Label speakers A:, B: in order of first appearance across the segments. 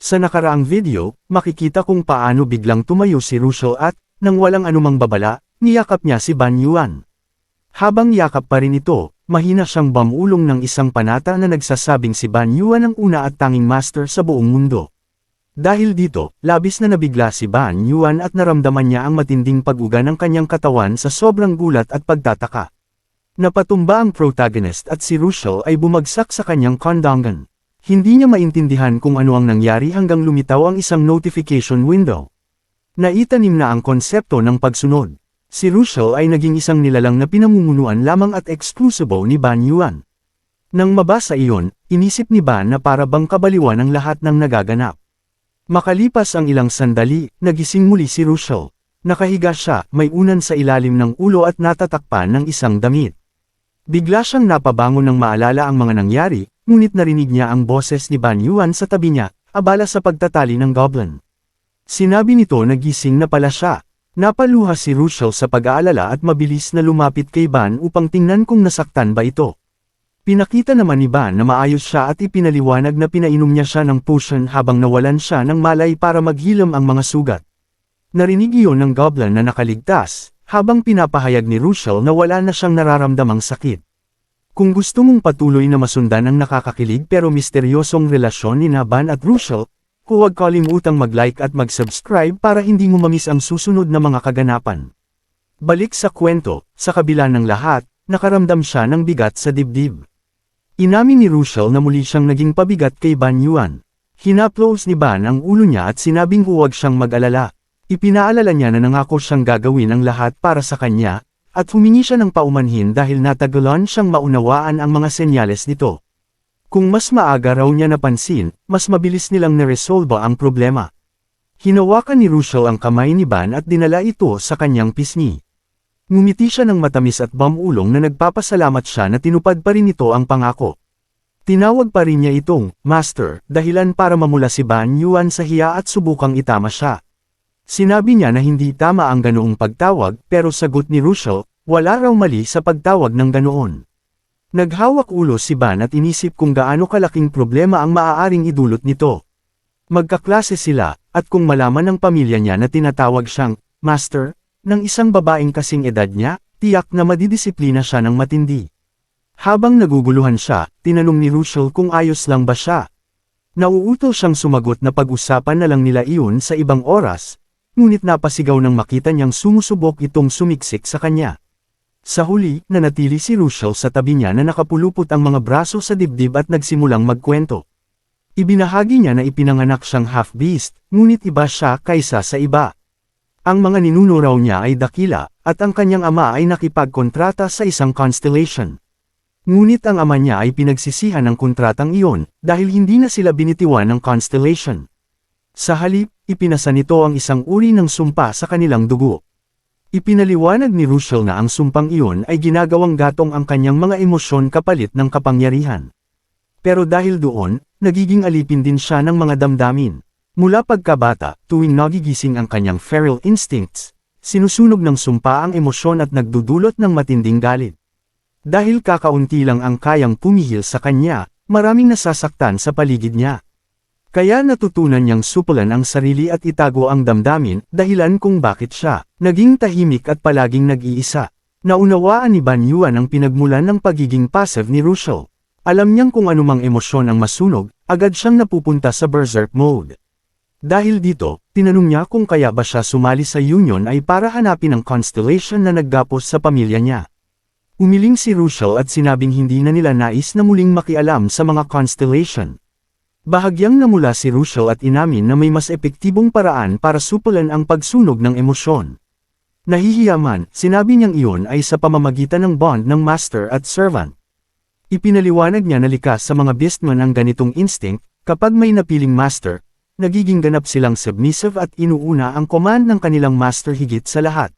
A: Sa nakaraang video, makikita kung paano biglang tumayo si Russell at, nang walang anumang babala, niyakap niya si Ban Yuan. Habang yakap pa rin ito, mahina siyang bamulong ng isang panata na nagsasabing si Ban Yuan ang una at tanging master sa buong mundo. Dahil dito, labis na nabigla si Ban Yuan at naramdaman niya ang matinding pag-uga ng kanyang katawan sa sobrang gulat at pagtataka. Napatumba ang protagonist at si Russell ay bumagsak sa kanyang kondangan. Hindi niya maintindihan kung ano ang nangyari hanggang lumitaw ang isang notification window. Naitanim na ang konsepto ng pagsunod. Si Russell ay naging isang nilalang na pinamumunuan lamang at eksklusibo ni Ban Yuan. Nang mabasa iyon, inisip ni Ban na para bang kabaliwan ang lahat ng nagaganap. Makalipas ang ilang sandali, nagising muli si Russell. Nakahiga siya, may unan sa ilalim ng ulo at natatakpan ng isang damit. Bigla siyang napabangon nang maalala ang mga nangyari, ngunit narinig niya ang boses ni Ban Yuan sa tabi niya, abala sa pagtatali ng goblin. Sinabi nito na gising na pala siya. Napaluha si Russell sa pag-aalala at mabilis na lumapit kay Ban upang tingnan kung nasaktan ba ito. Pinakita naman ni Ban na maayos siya at ipinaliwanag na pinainom niya siya ng potion habang nawalan siya ng malay para maghilam ang mga sugat. Narinig iyon ng goblin na nakaligtas, habang pinapahayag ni Russell na wala na siyang nararamdamang sakit. Kung gusto mong patuloy na masundan ang nakakakilig pero misteryosong relasyon ni Ban at Russell, huwag kalimutang mag-like at mag-subscribe para hindi mo mamiss ang susunod na mga kaganapan. Balik sa kwento, sa kabila ng lahat, nakaramdam siya ng bigat sa dibdib. Inamin ni Russell na muli siyang naging pabigat kay Ban Yuan. Hinaplos ni Ban ang ulo niya at sinabing huwag siyang mag-alala. Ipinaalala niya na nangako siyang gagawin ang lahat para sa kanya, at humingi siya ng paumanhin dahil natagalan siyang maunawaan ang mga senyales nito. Kung mas maaga raw niya napansin, mas mabilis nilang naresolba ang problema. Hinawakan ni Russell ang kamay ni Ban at dinala ito sa kanyang pisngi. Ngumiti siya ng matamis at bamulong na nagpapasalamat siya na tinupad pa rin ito ang pangako. Tinawag pa rin niya itong Master, dahilan para mamula si Ban Yuan sa hiya at subukang itama siya. Sinabi niya na hindi tama ang ganoong pagtawag pero sagot ni Russell, wala raw mali sa pagtawag ng ganoon. Naghawak ulo si Ban at inisip kung gaano kalaking problema ang maaaring idulot nito. Magkaklase sila, at kung malaman ng pamilya niya na tinatawag siyang Master ng isang babaeng kasing edad niya, tiyak na madidisiplina siya ng matindi. Habang naguguluhan siya, tinanong ni Russell kung ayos lang ba siya. Nauuto siyang sumagot na pag-usapan na lang nila iyon sa ibang oras, ngunit napasigaw nang makita niyang sumusubok itong sumiksik sa kanya. Sa huli, nanatili si Russell sa tabi niya na nakapulupot ang mga braso sa dibdib at nagsimulang magkwento. Ibinahagi niya na ipinanganak siyang half-beast, ngunit iba siya kaysa sa iba. Ang mga ninuno raw niya ay dakila, at ang kanyang ama ay nakipagkontrata sa isang constellation. Ngunit ang ama niya ay pinagsisihan ng kontratang iyon, dahil hindi na sila binitiwan ng constellation. Sa halip, ipinasa nito ang isang uri ng sumpa sa kanilang dugo. Ipinaliwanag ni Russell na ang sumpang iyon ay ginagawang gatong ang kanyang mga emosyon kapalit ng kapangyarihan. Pero dahil doon, nagiging alipin din siya ng mga damdamin. Mula pagkabata, tuwing nagigising ang kanyang feral instincts, sinusunog ng sumpa ang emosyon at nagdudulot ng matinding galit. Dahil kakaunti lang ang kayang pumihil sa kanya, maraming nasasaktan sa paligid niya. Kaya natutunan niyang supulan ang sarili at itago ang damdamin, dahilan kung bakit siya naging tahimik at palaging nag-iisa. Naunawaan ni Ban Yuan ang pinagmulan ng pagiging passive ni Russell. Alam niyang kung anumang emosyon ang masunog, agad siyang napupunta sa berserk mode. Dahil dito, tinanong niya kung kaya ba siya sumali sa union ay para hanapin ang constellation na naggapos sa pamilya niya. Umiling si Russell at sinabing hindi na nila nais na muling makialam sa mga constellation. Bahagyang namula si Russell at inamin na may mas epektibong paraan para supulan ang pagsunog ng emosyon. Nahihiya man, sinabi niyang iyon ay sa pamamagitan ng bond ng master at servant. Ipinaliwanag niya na likas sa mga beastmen ang ganitong instinct, kapag may napiling master, nagiging ganap silang submissive at inuuna ang command ng kanilang master higit sa lahat.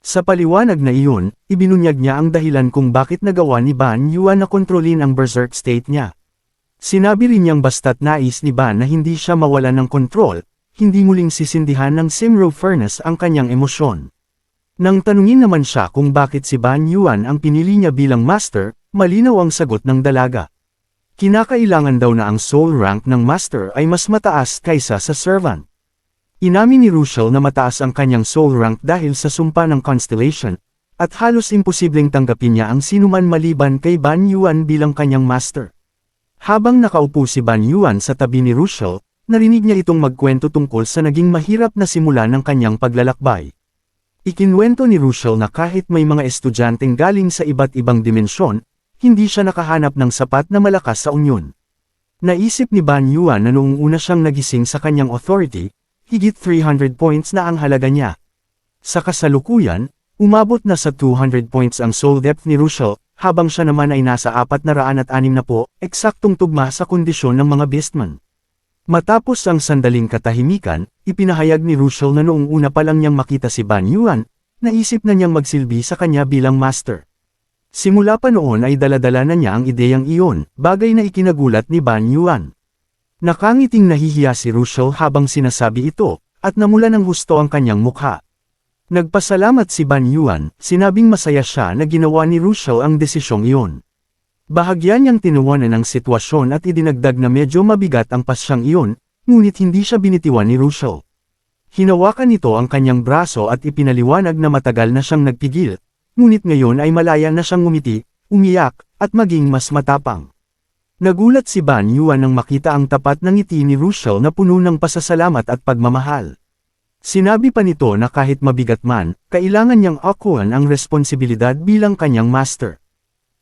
A: Sa paliwanag na iyon, ibinunyag niya ang dahilan kung bakit nagawa ni Ban Yuan na kontrolin ang berserk state niya. Sinabi rin niyang basta't nais ni Ban na hindi siya mawalan ng kontrol, hindi muling sisindihan ng Simro Furnace ang kanyang emosyon. Nang tanungin naman siya kung bakit si Ban Yuan ang pinili niya bilang master, malinaw ang sagot ng dalaga. Kinakailangan daw na ang soul rank ng master ay mas mataas kaysa sa servant. Inamin ni Russell na mataas ang kanyang soul rank dahil sa sumpa ng constellation, at halos imposibleng tanggapin niya ang sinuman maliban kay Ban Yuan bilang kanyang master. Habang nakaupo si Ban Yuan sa tabi ni Russell, narinig niya itong magkwento tungkol sa naging mahirap na simula ng kanyang paglalakbay. Ikinwento ni Russell na kahit may mga estudyanteng galing sa iba't ibang dimensyon, hindi siya nakahanap ng sapat na malakas sa unyon. Naisip ni Ban Yuan na noong una siyang nagising sa kanyang authority, higit 300 points na ang halaga niya. Sa kasalukuyan, umabot na sa 200 points ang soul depth ni Russell, habang siya naman ay nasa 460, eksaktong tugma sa kondisyon ng mga beastmen. Matapos ang sandaling katahimikan, ipinahayag ni Russell na noong una pa lang niyang makita si Ban Yuan, naisip na niyang magsilbi sa kanya bilang master. Simula pa noon ay daladala na niya ang ideyang iyon, bagay na ikinagulat ni Ban Yuan. Nakangiting nahihiya si Russell habang sinasabi ito, at namula ng husto ang kanyang mukha. Nagpasalamat si Ban Yuan, sinabing masaya siya na ginawa ni Russell ang desisyong iyon. Bahagya niyang tinuwanan ang sitwasyon at idinagdag na medyo mabigat ang pasyang iyon, ngunit hindi siya binitiwan ni Russell. Hinawakan nito ang kanyang braso at ipinaliwanag na matagal na siyang nagpigil, ngunit ngayon ay malaya na siyang ngumiti, umiyak, at maging mas matapang. Nagulat si Ban Yuan nang makita ang tapat ng ngiti ni Russell na puno ng pasasalamat at pagmamahal. Sinabi pa nito na kahit mabigat man, kailangan niyang akuan ang responsibilidad bilang kanyang master.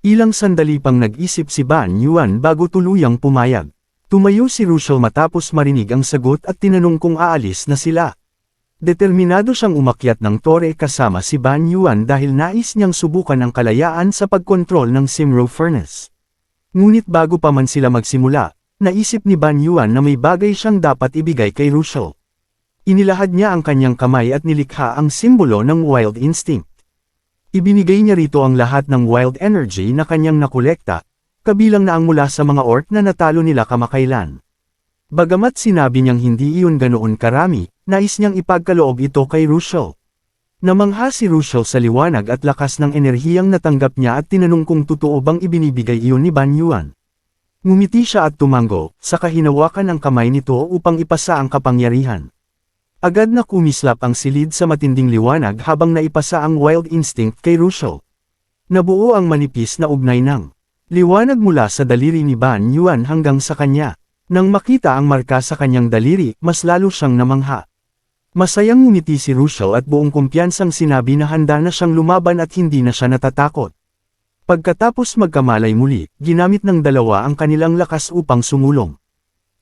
A: Ilang sandali pang nag-isip si Ban Yuan bago tuluyang pumayag. Tumayo si Russell matapos marinig ang sagot at tinanong kung aalis na sila. Determinado siyang umakyat ng tore kasama si Ban Yuan dahil nais niyang subukan ang kalayaan sa pagkontrol ng Simro Furnace. Ngunit bago pa man sila magsimula, naisip ni Ban Yuan na may bagay siyang dapat ibigay kay Russell. Inilahad niya ang kanyang kamay at nilikha ang simbolo ng Wild Instinct. Ibinigay niya rito ang lahat ng wild energy na kanyang nakolekta, kabilang na ang mula sa mga orc na natalo nila kamakailan. Bagamat sinabi niyang hindi iyon ganoon karami, nais niyang ipagkaloob ito kay Russell. Namangha si Russell sa liwanag at lakas ng enerhiyang natanggap niya at tinanong kung totoo bang ibinibigay iyon ni Ban Yuan. Ngumiti siya at tumango, saka hinawakan ang kamay nito upang ipasa ang kapangyarihan. Agad na kumislap ang silid sa matinding liwanag habang naipasa ang Wild Instinct kay Russell. Nabuo ang manipis na ugnay ng liwanag mula sa daliri ni Ban Yuan hanggang sa kanya. Nang makita ang marka sa kanyang daliri, mas lalo siyang namangha. Masayang ngumiti si Russell at buong kumpiyansang sinabi na handa na siyang lumaban at hindi na siya natatakot. Pagkatapos magkamalay muli, ginamit ng dalawa ang kanilang lakas upang sumulong.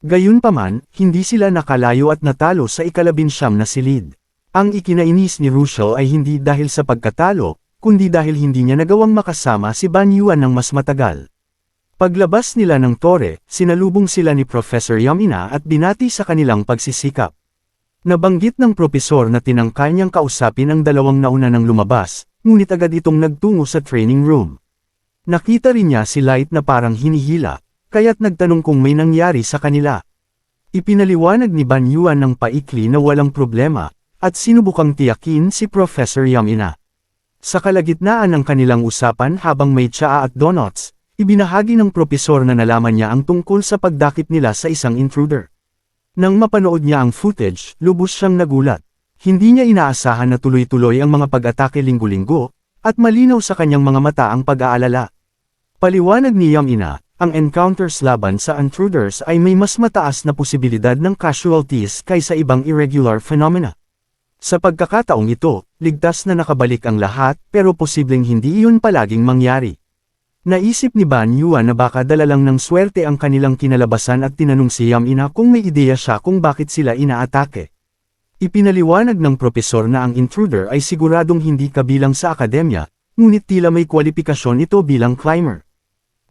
A: Gayunpaman, hindi sila nakalayo at natalo sa ika-19 na silid. Ang ikinainis ni Russell ay hindi dahil sa pagkatalo, kundi dahil hindi niya nagawang makasama si Ban Yuan ng mas matagal. Paglabas nila ng tore, sinalubong sila ni Professor Yamina at binati sa kanilang pagsisikap. Nabanggit ng propesor na tinangkal niyang kausapin ang dalawang nauna nang lumabas, ngunit agad itong nagtungo sa training room. Nakita rin niya si Light na parang hinihila, kaya't nagtanong kung may nangyari sa kanila. Ipinaliwanag ni Ban Yuan ng paikli na walang problema, at sinubukang tiyakin si Professor Yamina. Sa kalagitnaan ng kanilang usapan habang may tsaa at donuts, ibinahagi ng propesor na nalaman niya ang tungkol sa pagdakip nila sa isang intruder. Nang mapanood niya ang footage, lubos siyang nagulat. Hindi niya inaasahan na tuloy-tuloy ang mga pag-atake linggo-linggo, at malinaw sa kanyang mga mata ang pag-aalala. Paliwanag ni Yamina, ang encounters laban sa intruders ay may mas mataas na posibilidad ng casualties kaysa ibang irregular phenomena. Sa pagkakataong ito, ligtas na nakabalik ang lahat pero posibleng hindi iyon palaging mangyari. Naisip ni Ban Yuan na baka dala lang ng swerte ang kanilang kinalabasan at tinanong si Yamina kung may ideya siya kung bakit sila inaatake. Ipinaliwanag ng propesor na ang intruder ay siguradong hindi kabilang sa akademya, ngunit tila may kwalifikasyon ito bilang climber.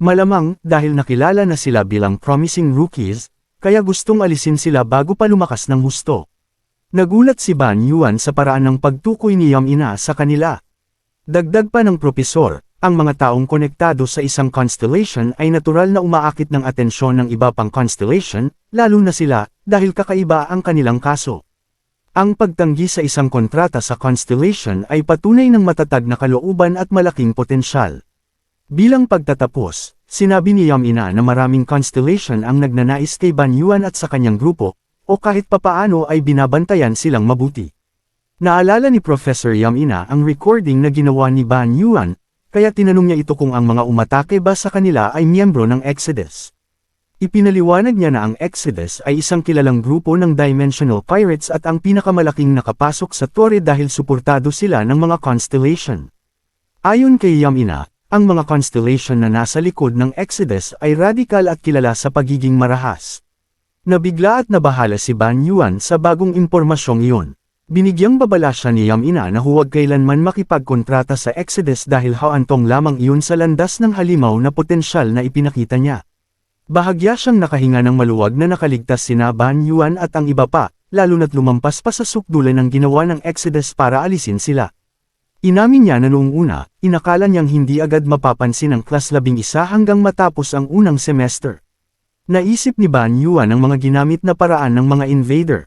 A: Malamang, dahil nakilala na sila bilang promising rookies, kaya gustong alisin sila bago pa lumakas ng husto. Nagulat si Ban Yuan sa paraan ng pagtukoy ni Yamina sa kanila. Dagdag pa ng propesor, ang mga taong konektado sa isang constellation ay natural na umaakit ng atensyon ng iba pang constellation, lalo na sila, dahil kakaiba ang kanilang kaso. Ang pagtanggi sa isang kontrata sa constellation ay patunay ng matatag na kalooban at malaking potensyal. Bilang pagtatapos, sinabi ni Yam Ina na maraming constellation ang nagnanais kay Ban Yuan at sa kanyang grupo, o kahit papaano ay binabantayan silang mabuti. Naalala ni Professor Yam Ina ang recording na ginawa ni Ban Yuan, kaya tinanong niya ito kung ang mga umatake ba sa kanila ay miyembro ng Exodus. Ipinaliwanag niya na ang Exodus ay isang kilalang grupo ng Dimensional Pirates at ang pinakamalaking nakapasok sa tore dahil suportado sila ng mga constellation. Ayon kay Yam Ina, ang mga constellation na nasa likod ng Exodus ay radikal at kilala sa pagiging marahas. Nabigla at nabahala si Ban Yuan sa bagong impormasyong iyon. Binigyang babala siya ni Yam Ina na huwag kailanman makipagkontrata sa Exodus dahil haantong lamang iyon sa landas ng halimaw na potensyal na ipinakita niya. Bahagya siyang nakahinga ng maluwag na nakaligtas sina Ban Yuan at ang iba pa, lalo na't lumampas pa sa sukdulan ng ginawa ng Exodus para alisin sila. Inamin niya na noong una, inakala niyang hindi agad mapapansin ang Class 11 hanggang matapos ang unang semester. Naisip ni Ban Yuan ang mga ginamit na paraan ng mga invader.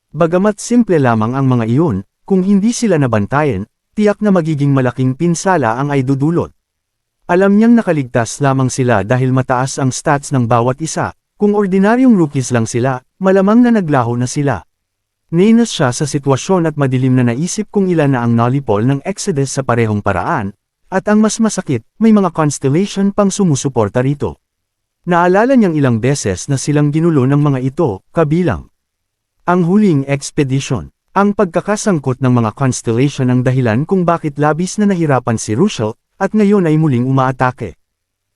A: Bagamat simple lamang ang mga iyon, kung hindi sila nabantayan, tiyak na magiging malaking pinsala ang ay dudulot. Alam niyang nakaligtas lamang sila dahil mataas ang stats ng bawat isa, kung ordinaryong rookies lang sila, malamang na naglaho na sila. Nainas siya sa sitwasyon at madilim na naisip kung ilan na ang nolipol ng Exodus sa parehong paraan, at ang mas masakit, may mga constellation pang sumusuporta rito. Naalala niyang ilang beses na silang ginulo ng mga ito, kabilang ang huling expedition. Ang pagkakasangkot ng mga constellation ang dahilan kung bakit labis na nahirapan si Russell, at ngayon ay muling umaatake.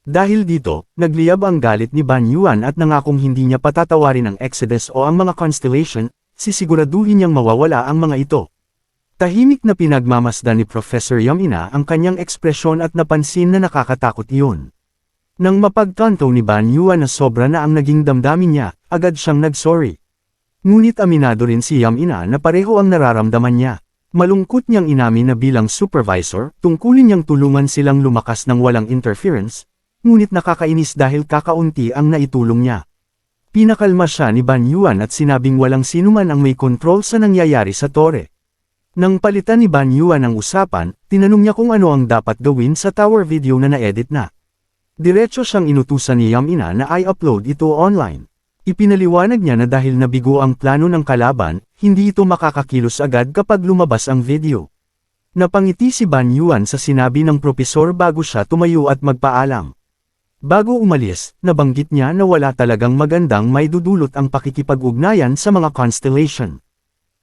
A: Dahil dito, nagliyab ang galit ni Ban Yuan at nangakong hindi niya patatawarin ang Exodus o ang mga constellation, sisiguraduhin niyang mawawala ang mga ito. Tahimik na pinagmamasdan ni Professor Yam Ina ang kanyang ekspresyon at napansin na nakakatakot iyon. Nang mapagtanto ni Ban Yuan na sobra na ang naging damdamin niya, agad siyang nagsorry. Ngunit aminado rin si Yam Ina na pareho ang nararamdaman niya. Malungkot niyang inamin na bilang supervisor, tungkulin niyang tulungan silang lumakas ng walang interference, ngunit nakakainis dahil kakaunti ang naitulong niya. Pinakalma siya ni Ban Yuan at sinabing walang sinuman ang may kontrol sa nangyayari sa tore. Nang palitan ni Ban Yuan ang usapan, tinanong niya kung ano ang dapat gawin sa tower video na na-edit na. Diretso siyang inutusan ni Yam Ina na i-upload ito online. Ipinaliwanag niya na dahil nabigo ang plano ng kalaban, hindi ito makakakilos agad kapag lumabas ang video. Napangiti si Ban Yuan sa sinabi ng propesor bago siya tumayo at magpaalam. Bago umalis, nabanggit niya na wala talagang magandang maidudulot ang pakikipag-ugnayan sa mga constellation.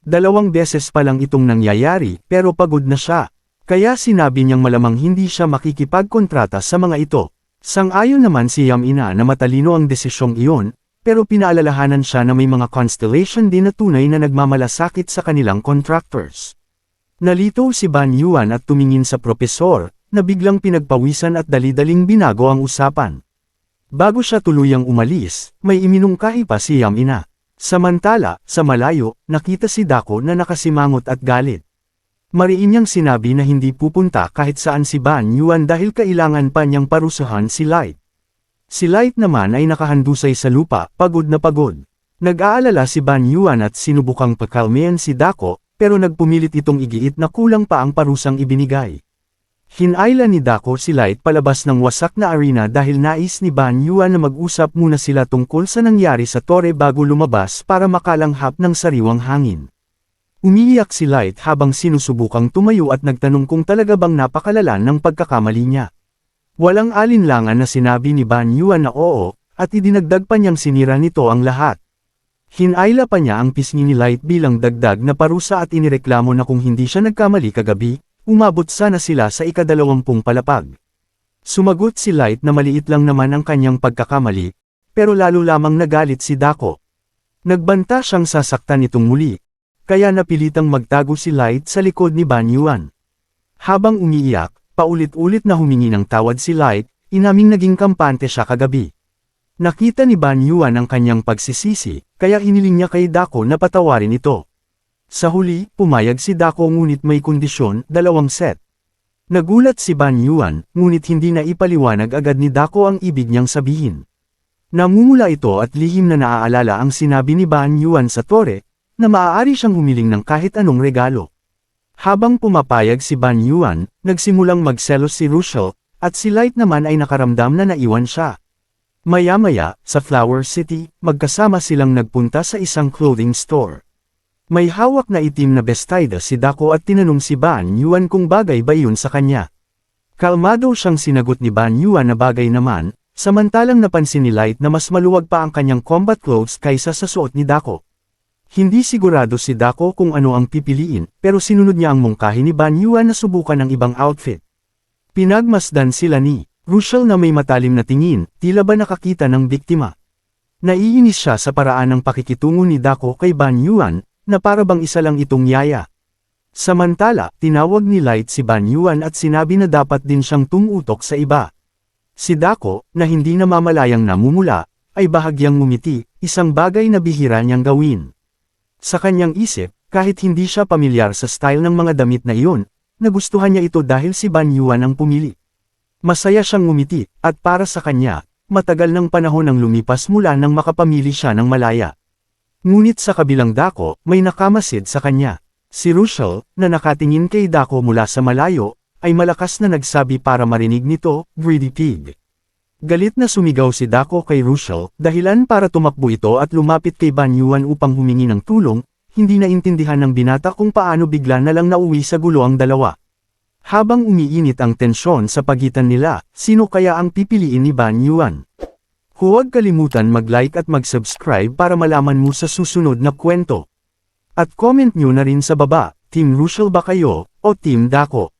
A: 2 beses pa lang itong nangyayari pero pagod na siya. Kaya sinabi niyang malamang hindi siya makikipagkontrata sa mga ito. Sang-ayon naman si Yam Ina na matalino ang desisyong iyon, pero pinaalalahanan siya na may mga constellation din na tunay na nagmamalasakit sa kanilang contractors. Nalito si Ban Yuan at tumingin sa propesor, na biglang pinagpawisan at dali-daling binago ang usapan. Bago siya tuluyang umalis, may iminungkahi pa si Yam Ina. Samantala, sa malayo, nakita si Dako na nakasimangot at galit. Mariin niyang sinabi na hindi pupunta kahit saan si Ban Yuan dahil kailangan pa niyang parusahan si Light. Si Light naman ay nakahandusay sa lupa, pagod na pagod. Nag-aalala si Ban Yuan at sinubukang pakalmayan si Dako, pero nagpumilit itong igiit na kulang pa ang parusang ibinigay. Hinayla ni Dako si Light palabas ng wasak na arena dahil nais ni Ban Yuan na mag-usap muna sila tungkol sa nangyari sa tore bago lumabas para makalanghap ng sariwang hangin. Umiiyak si Light habang sinusubukang tumayo at nagtanong kung talaga bang napakalala ng pagkakamali niya. Walang alinlangan na sinabi ni Ban Yuan na oo, at idinagdag pa niyang sinira nito ang lahat. Hinayla pa niya ang pisngi ni Light bilang dagdag na parusa at inireklamo na kung hindi siya nagkamali kagabi, umabot sana sila sa ika-20 palapag. Sumagot si Light na maliit lang naman ang kanyang pagkakamali, pero lalo lamang nagalit si Dako. Nagbanta siyang sasaktan itong muli, kaya napilitang magtago si Light sa likod ni Ban Yuan. Habang umiiyak, paulit-ulit na humingi ng tawad si Light, inaming naging kampante siya kagabi. Nakita ni Ban Yuan ang kanyang pagsisisi, kaya hiniling niya kay Dako na patawarin ito. Sa huli, pumayag si Dako ngunit may kondisyon, 2 set. Nagulat si Ban Yuan, ngunit hindi na ipaliwanag agad ni Dako ang ibig niyang sabihin. Namumula ito at lihim na naaalala ang sinabi ni Ban Yuan sa tore, na maaari siyang humiling ng kahit anong regalo. Habang pumapayag si Ban Yuan, nagsimulang magselos si Russell, at si Light naman ay nakaramdam na naiwan siya. Maya-maya, sa Flower City, magkasama silang nagpunta sa isang clothing store. May hawak na itim na bestida si Dako at tinanong si Ban Yuan kung bagay ba yun sa kanya. Kalmado siyang sinagot ni Ban Yuan na bagay naman, samantalang napansin ni Light na mas maluwag pa ang kanyang combat clothes kaysa sa suot ni Dako. Hindi sigurado si Dako kung ano ang pipiliin, pero sinunod niya ang mungkahi ni Ban Yuan na subukan ng ibang outfit. Pinagmasdan sila ni Russell na may matalim na tingin, tila ba nakakita ng biktima. Naiinis siya sa paraan ng pakikitungo ni Dako kay Ban Yuan, na para bang isa lang itong yaya. Samantala, tinawag ni Light si Ban Yuan at sinabi na dapat din siyang tumutok sa iba. Si Dako, na hindi namamalayang namumula, ay bahagyang ngumiti, isang bagay na bihira niyang gawin. Sa kanyang isip, kahit hindi siya pamilyar sa style ng mga damit na iyon, nagustuhan niya ito dahil si Ban Yuan ang pumili. Masaya siyang ngumiti, at para sa kanya, matagal ng panahon ang lumipas mula nang makapamili siya ng malaya. Ngunit sa kabilang Dako, may nakamasid sa kanya. Si Russell, na nakatingin kay Dako mula sa malayo, ay malakas na nagsabi para marinig nito, "Greedy pig." Galit na sumigaw si Dako kay Russell, dahilan para tumakbo ito at lumapit kay Ban Yuan upang humingi ng tulong, hindi naintindihan ng binata kung paano bigla na lang nauwi sa gulo ang dalawa. Habang umiinit ang tensyon sa pagitan nila, sino kaya ang pipiliin ni Ban Yuan? Huwag kalimutan mag-like at mag-subscribe para malaman mo sa susunod na kwento. At comment nyo na rin sa baba, Team Russell ba kayo, o Team Dako?